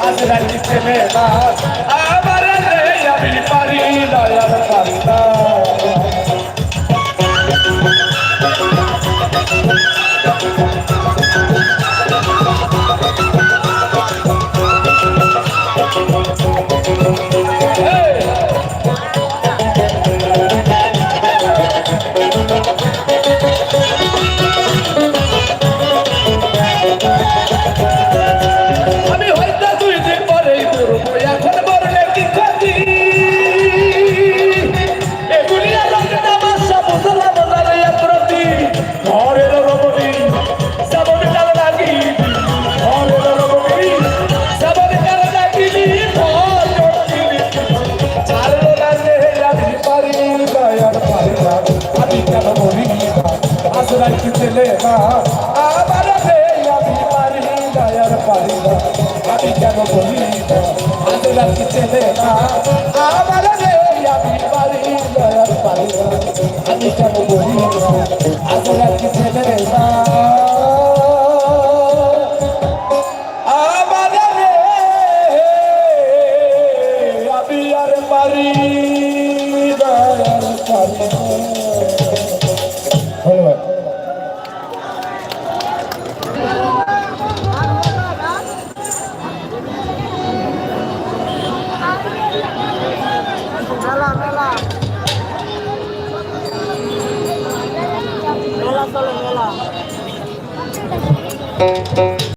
আজ রাখিতে মেলা আমার আমি পারি না আর পারি না ছেলে না আমার আমি পারি না আর পারি না আমি কেন বলি না আজ রাখি ছেলে না আমার আমি পারি না আর পারি না আমি কেন বলি না আজ রাখি ছেলে না আমার আমি আর পারি না আর পারি না মেলা চলে মেলা